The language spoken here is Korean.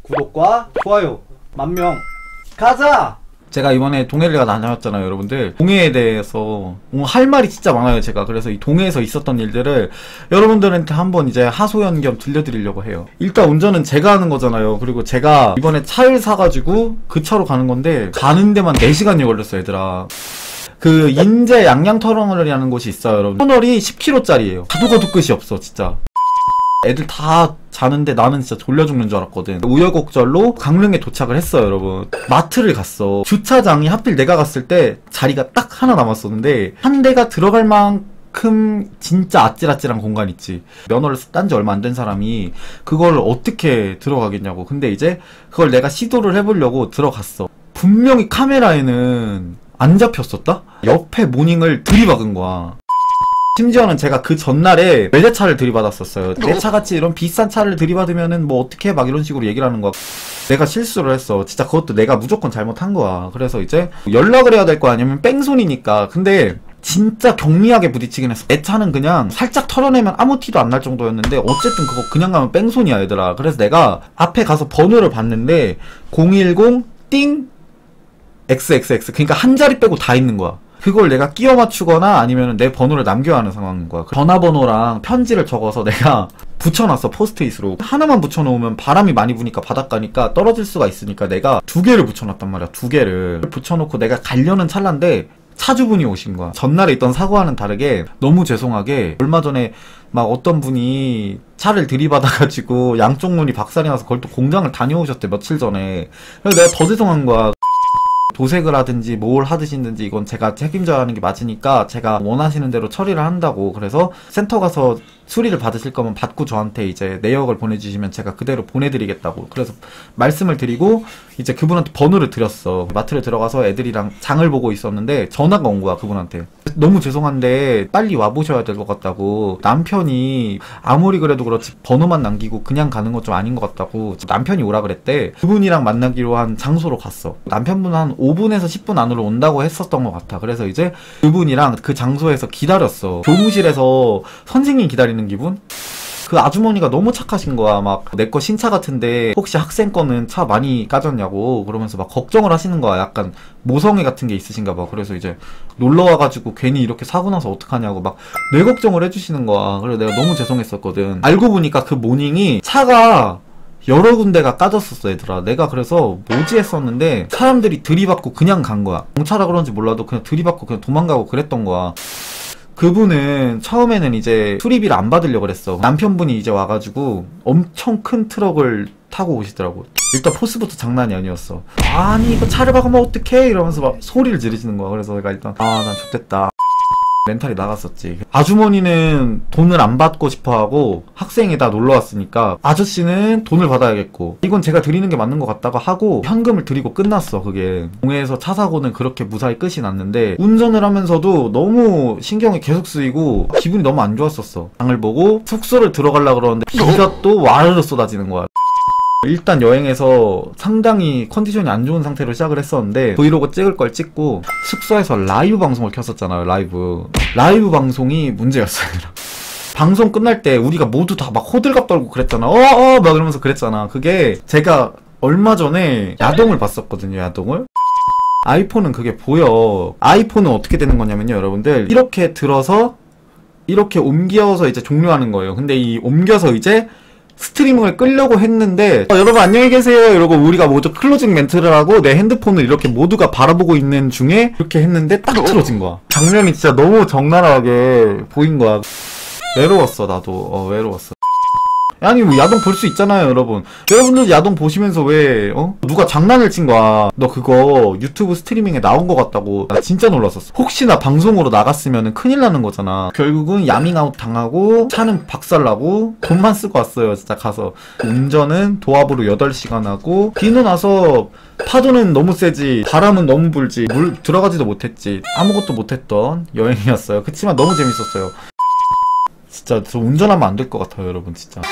구독과 좋아요 10,000명 가자! 제가 이번에 동해를 다녀왔잖아요 여러분들. 동해에 대해서 할 말이 진짜 많아요 제가. 그래서 이 동해에서 있었던 일들을 여러분들한테 한번 이제 하소연 겸 들려드리려고 해요. 일단 운전은 제가 하는 거잖아요. 그리고 제가 이번에 차를 사가지고 그 차로 가는 건데 가는 데만 4시간이 걸렸어요 얘들아. 그 인제 양양터널이라는 곳이 있어요 여러분. 터널이 10km짜리예요 가도 끝이 없어 진짜. 애들 다 자는데 나는 진짜 졸려 죽는 줄 알았거든. 우여곡절로 강릉에 도착을 했어요 여러분. 마트를 갔어. 주차장이 하필 내가 갔을 때 자리가 딱 하나 남았었는데 한 대가 들어갈 만큼 진짜 아찔아찔한 공간 있지. 면허를 딴 지 얼마 안 된 사람이 그걸 어떻게 들어가겠냐고. 근데 이제 그걸 내가 시도를 해보려고 들어갔어. 분명히 카메라에는 안 잡혔었다? 옆에 모닝을 들이박은 거야. 심지어는 제가 그 전날에 외제차를 들이받았었어요. 내 차같이 이런 비싼 차를 들이받으면은 뭐 어떻게 막 이런 식으로 얘기를 하는 거야. 내가 실수를 했어. 진짜 그것도 내가 무조건 잘못한 거야. 그래서 이제 연락을 해야 될 거 아니면 뺑소니니까. 근데 진짜 경미하게 부딪히긴 했어. 내 차는 그냥 살짝 털어내면 아무 티도 안 날 정도였는데 어쨌든 그거 그냥 가면 뺑소니야 얘들아. 그래서 내가 앞에 가서 번호를 봤는데 010 띵 XXX 그러니까 한 자리 빼고 다 있는 거야. 그걸 내가 끼워 맞추거나 아니면 내 번호를 남겨야 하는 상황인 거야. 전화번호랑 편지를 적어서 내가 붙여놨어 포스트잇으로. 하나만 붙여놓으면 바람이 많이 부니까 바닷가니까 떨어질 수가 있으니까 내가 2개를 붙여놨단 말이야. 2개를 붙여놓고 내가 가려는 찰나인데 차주분이 오신 거야. 전날에 있던 사고와는 다르게 너무 죄송하게 얼마 전에 막 어떤 분이 차를 들이받아가지고 양쪽 문이 박살이 나서 그걸 또 공장을 다녀오셨대 며칠 전에. 그래서 내가 더 죄송한 거야. 도색을 하든지 뭘 하든지 이건 제가 책임져야 하는 게 맞으니까 제가 원하시는 대로 처리를 한다고. 그래서 센터 가서 수리를 받으실 거면 받고 저한테 이제 내역을 보내주시면 제가 그대로 보내드리겠다고. 그래서 말씀을 드리고 이제 그분한테 번호를 드렸어. 마트를 들어가서 애들이랑 장을 보고 있었는데 전화가 온 거야 그분한테. 너무 죄송한데 빨리 와보셔야 될 것 같다고. 남편이 아무리 그래도 그렇지 번호만 남기고 그냥 가는 건 좀 아닌 것 같다고 남편이 오라 그랬대. 그분이랑 만나기로 한 장소로 갔어. 남편분은 한 5분에서 10분 안으로 온다고 했었던 것 같아. 그래서 이제 그분이랑 그 장소에서 기다렸어. 교무실에서 선생님 기다리는 기분? 그 아주머니가 너무 착하신 거야. 막 내 거 신차 같은데 혹시 학생 거는 차 많이 까졌냐고 그러면서 막 걱정을 하시는 거야. 약간 모성애 같은 게 있으신가 봐. 그래서 이제 놀러 와가지고 괜히 이렇게 사고 나서 어떡하냐고 막 내 걱정을 해주시는 거야. 그래서 내가 너무 죄송했었거든. 알고 보니까 그 모닝이 차가 여러 군데가 까졌었어 얘들아. 내가 그래서 뭐지 했었는데 사람들이 들이받고 그냥 간 거야. 경찰라 그런지 몰라도 그냥 들이받고 그냥 도망가고 그랬던 거야. 그분은 처음에는 이제 수리비를 안 받으려고 그랬어. 남편분이 이제 와가지고 엄청 큰 트럭을 타고 오시더라고. 일단 포스부터 장난이 아니었어. 아니 이거 차를 박으면 어떡해 이러면서 막 소리를 지르시는 거야. 그래서 내가 일단 난 좋댔다. 멘탈이 나갔었지. 아주머니는 돈을 안 받고 싶어하고 학생이 다 놀러왔으니까 아저씨는 돈을 받아야겠고 이건 제가 드리는 게 맞는 것 같다고 하고 현금을 드리고 끝났어. 그게 동해에서 차 사고는 그렇게 무사히 끝이 났는데 운전을 하면서도 너무 신경이 계속 쓰이고 기분이 너무 안 좋았었어. 장을 보고 숙소를 들어가려고 그러는데 비가 또 와르르 쏟아지는 거야. 일단 여행에서 상당히 컨디션이 안 좋은 상태로 시작을 했었는데 브이로그 찍을 걸 찍고 숙소에서 라이브 방송을 켰었잖아요. 라이브 방송이 문제였어요. 방송 끝날 때 우리가 모두 다 막 호들갑 떨고 그랬잖아. 막 이러면서 그랬잖아. 그게 제가 얼마 전에 야동을 봤었거든요. 야동을. 아이폰은 그게 보여. 아이폰은 어떻게 되는 거냐면요 여러분들 이렇게 들어서 이렇게 옮겨서 이제 종료하는 거예요. 근데 이 옮겨서 이제 스트리밍을 끌려고 했는데 여러분 안녕히 계세요 이러고 우리가 모두 클로징 멘트를 하고 내 핸드폰을 이렇게 모두가 바라보고 있는 중에 이렇게 했는데 딱 틀어진 거야. 장면이 진짜 너무 적나라하게 보인 거야. 외로웠어 나도. 외로웠어. 아니 뭐 야동 볼 수 있잖아요 여러분. 여러분들 야동 보시면서 왜 누가 장난을 친 거야. 너 그거 유튜브 스트리밍에 나온 거 같다고. 나 진짜 놀랐었어. 혹시나 방송으로 나갔으면 큰일 나는 거잖아. 결국은 야밍아웃 당하고 차는 박살나고 돈만 쓰고 왔어요 진짜 가서. 운전은 도합으로 8시간 하고 비는 와서 파도는 너무 세지 바람은 너무 불지 물 들어가지도 못했지 아무것도 못했던 여행이었어요. 그치만 너무 재밌었어요. 진짜 저 운전하면 안 될 것 같아요 여러분 진짜.